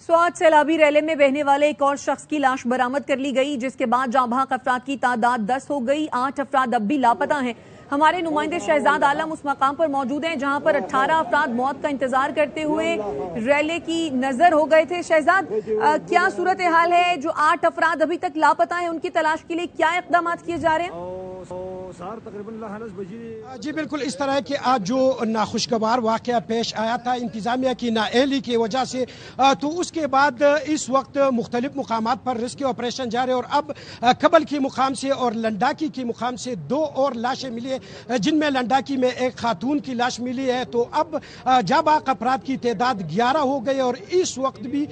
Swat सैलाबी Raleigh में बहने वाले एक और शख्स की लाश बरामद कर ली गई, जिसके बाद जाँ बहक अफराद की तादाद 10 हो गई। 8 अफराद अब भी लापता हैं। हमारे नुमाइंदे शहजाद आलम उस मकाम पर मौजूद हैं जहां पर 18 अफराद मौत का इंतजार करते हुए रैले की नजर हो गए थे। शहजाद, क्या सूरत हाल है? जो 8 अफराद अभी तक लापता हैं, उनकी तलाश के लिए क्या इक़दाम किए जा रहे हैं? जी बिल्कुल, इस तरह के आज जो नाखुशगवार वाक़या पेश आया था इंतज़ामिया की नाअहली की वजह से, तो उसके बाद इस वक्त मुख्तलिफ मुकामात पर रेस्क्यू ऑपरेशन जारी है और अब कबल की मुकाम से और लंडाकी की मुकाम से 2 और लाशें मिली है, जिनमें लंडाकी में एक खातून की लाश मिली है। तो अब जाबाक अफराद की तादाद 11 हो गई और इस वक्त भी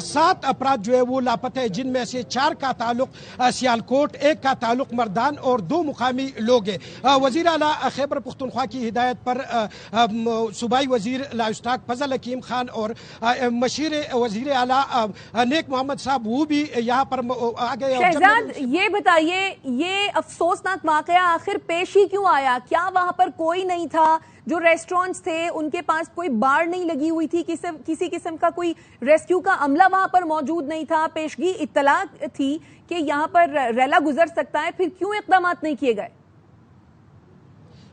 7 अफराद जो है वो लापता है, जिनमें से 4 का ताल्लुक सियालकोट, 1 का ताल्लुक मर्दान और 2 मुकामी लोग हैं। वज़ीर आला खैबर पख्तूनख्वा की हिदायत पर सूबाई वज़ीर लाइस्टाक फजल हकीम खान और मशीर वज़ीर आला नेक मोहम्मद साहब वो भी यहाँ पर आ गए। शहजाद, ये बताइए, ये अफसोसनाक वाक़या आखिर पेश ही क्यों आया? क्या वहां पर कोई नहीं था? जो रेस्टोरेंट्स थे उनके पास कोई बाड़ नहीं लगी हुई थी? किसी किस्म का कोई रेस्क्यू का अमला वहां पर मौजूद नहीं था? पेशगी इत्तला थी कि यहाँ पर रैला गुजर सकता है, फिर क्यों इक़दाम नहीं किए गए?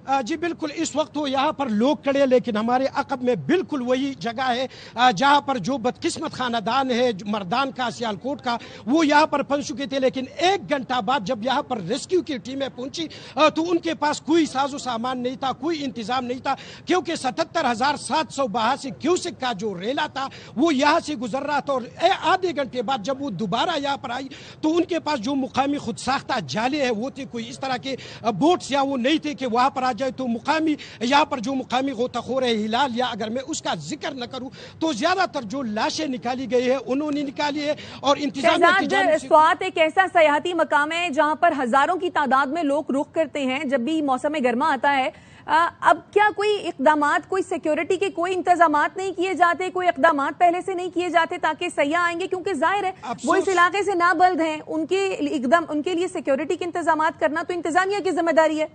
जी बिल्कुल, इस वक्त तो यहाँ पर लोग खड़े, लेकिन हमारे अकब में बिल्कुल वही जगह है जहाँ पर जो बदकिस्मत खानदान है मर्दान का, सियालकोट का, वो यहाँ पर पहुँच चुके थे। लेकिन 1 घंटा बाद जब यहाँ पर रेस्क्यू की टीमें पहुंची तो उनके पास कोई साजो सामान नहीं था, कोई इंतजाम नहीं था, क्योंकि 77,782 क्यूसेक का जो रेला था वो यहाँ से गुजर रहा था। और आधे घंटे बाद जब वो दोबारा यहाँ पर आई तो उनके पास जो मुकामी खुद साख्ता जाले है वो थे, कोई इस तरह के बोट्स या वो नहीं थे कि वहाँ पर जाए। तो मुकामी यहाँ पर जो मुकामी गोताखोर है हिलाल, या अगर मैं उसका जिक्र न करूं तो ज्यादातर जो लाशें निकाली गई है उन्होंने निकाली है। और इंतजाम स्वात एक ऐसा सयाहती मकाम है जहां पर हजारों की तादाद में लोग रुख करते हैं जब भी मौसम गर्मा आता है। अब क्या कोई इक़दामात, कोई सिक्योरिटी के कोई इंतजामात नहीं किए जाते, कोई इक़दामात पहले से नहीं किए जाते ताकि सयाह आएंगे? क्योंकि जाहिर है वो इस इलाके से नाबल्द हैं, उनके लिए सिक्योरिटी के इंतजामात करना तो इंतजामिया की जिम्मेदारी है।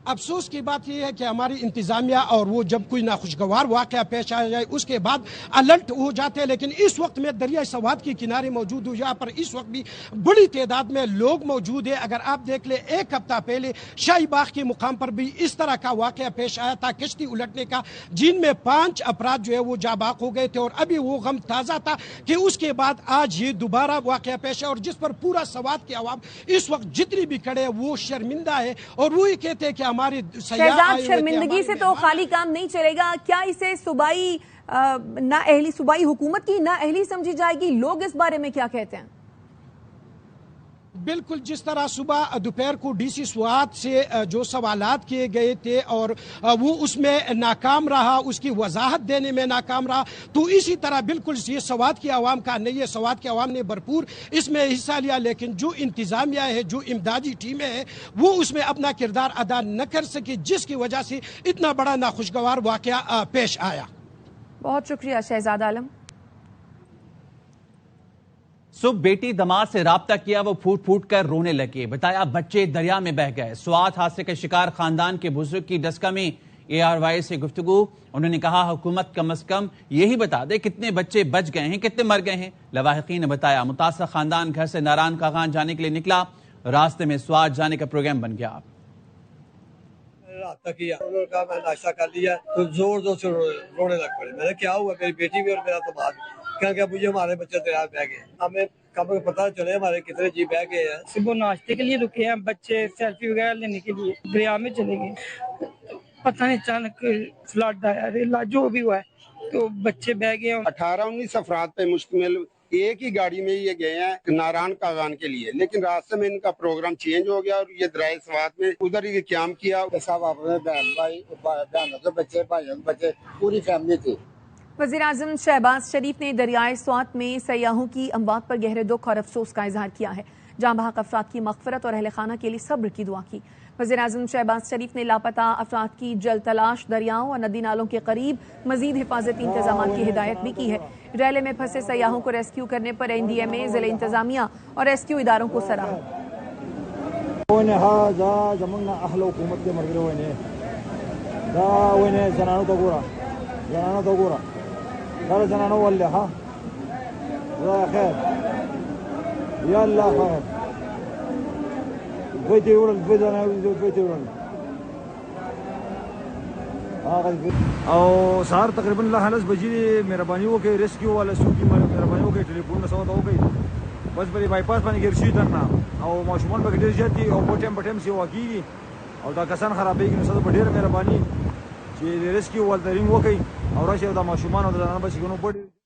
अफसोस की बात यह है कि हमारी इंतजामिया और वो जब कोई नाखुशगवार वाक़या पेश आ जाए उसके बाद अलर्ट हो जाते हैं। लेकिन इस वक्त में दरिया सवात के किनारे मौजूद हूँ, यहाँ पर इस वक्त भी बड़ी तादाद में लोग मौजूद है। अगर आप देख ले, 1 हफ्ता पहले शाही बाग के मुकाम पर भी इस तरह का वाक़या पेश आया था, कश्ती उलटने का, जिनमें 5 अफराद जो है वो जाबाक हो गए थे। और अभी वो गम ताज़ा था कि उसके बाद आज ये दोबारा वाक़या पेश है और जिस पर पूरा सवात की आवाम इस वक्त जितनी भी खड़े है वो शर्मिंदा है। और वो ये कहते हैं कि शहजाद, शर्मिंदगी से तो खाली काम नहीं चलेगा। क्या इसे सूबाई नाअहली, सूबाई हुकूमत की नाअहली समझी जाएगी? लोग इस बारे में क्या कहते हैं? बिल्कुल, जिस तरह सुबह दोपहर को डीसी स्वात से जो सवालात किए गए थे और वो उसमें नाकाम रहा, उसकी वजाहत देने में नाकाम रहा, तो इसी तरह बिल्कुल ये स्वात की आवाम का नहीं है। स्वात की आवाम ने भरपूर इसमें हिस्सा लिया, लेकिन जो इंतजामिया है, जो इमदादी टीमें हैं, वो उसमें अपना किरदार अदा न कर सकी, जिसकी वजह से इतना बड़ा नाखुशगवार वाक़या पेश आया। बहुत शुक्रिया शहजाद आलम। सुबह बेटी दामाद से राब्ता किया, वो फूट फूट कर रोने लगे। बताया बच्चे दरिया में बह गए। स्वात हादसे के शिकार खानदान के बुजुर्ग की डस्का में ARY से गुफ्तगू। उन्होंने कहा हुकूमत कम से कम यही बता दे कितने बच्चे बच गए हैं, कितने मर गए हैं। लवाहिकीन ने बताया मुतासर खानदान घर से नारायण कागान जाने के लिए निकला, रास्ते में स्वात जाने का प्रोग्राम बन गया। रास्ता किया, उन्होंने कहा मैं नाश्ता कर लिया, तो जोर जोर से रोने लग पड़े। मैंने क्या हुआ? मेरी बेटी भी और मेरा दामाद भी। क्या मुझे हमारे बच्चे दरिया बह गए, हमें कब पता चले हमारे कितने जी बह गए हैं। सुबह नाश्ते के लिए रुके हैं, बच्चे सेल्फी वगैरह लेने के लिए दरिया में चले गए। पता नहीं अचानक फ्लड आया, रेला जो भी हुआ है, तो बच्चे बह गए। 18-19 अफराद पे मुश्तमिल एक ही गाड़ी में ये गए हैं नारायण कागान के लिए, लेकिन रास्ते में इनका प्रोग्राम चेंज हो गया और ये दरिया सवात में उधर ही क्याम किया। सब अपने बहन भाई, बहनों के बच्चे, भाइयों के बच्चे, पूरी फैमिली थी। वज़ीर-ए-आज़म शहबाज शरीफ ने दरियाए स्वात में सयाहों की अमवात पर गहरे दुख और अफसोस का इजहार किया है। जाँ बहक अफराद की मग़फ़िरत और अहले खाना के लिए सब्र की दुआ की। वज़ीर-ए-आज़म शहबाज शरीफ ने लापता अफराद की जल्द तलाश, दरियाओं और नदी नालों के करीब मज़ीद हिफाजती इंतजाम की हिदायत भी की है। रैले में फंसे सयाहों को रेस्क्यू करने पर NDMA, ज़िला इंतजामिया और रेस्क्यू इदारों को सराहा। سره زنانه ولله ها خدای خیر یا الله خیر دوی ته وړل دوی ته وړل او سهار تقریبا 9:30 بجې مهرباني وکړئ ریسکیو والا څوک دي مهرباني وکړئ ټلیفون سره وکړئ بس بری بایپاس باندې ګیر شي درنه او ماشومان به ډېر زیات دي او په ټیم سیوا کېږي او دا کسان خرابېږي نو ستاسو په ډېره مهرباني چې ریسکیو والا رینګ وکړئ او راشي او د ماشومان او د ځانانو بچیانو په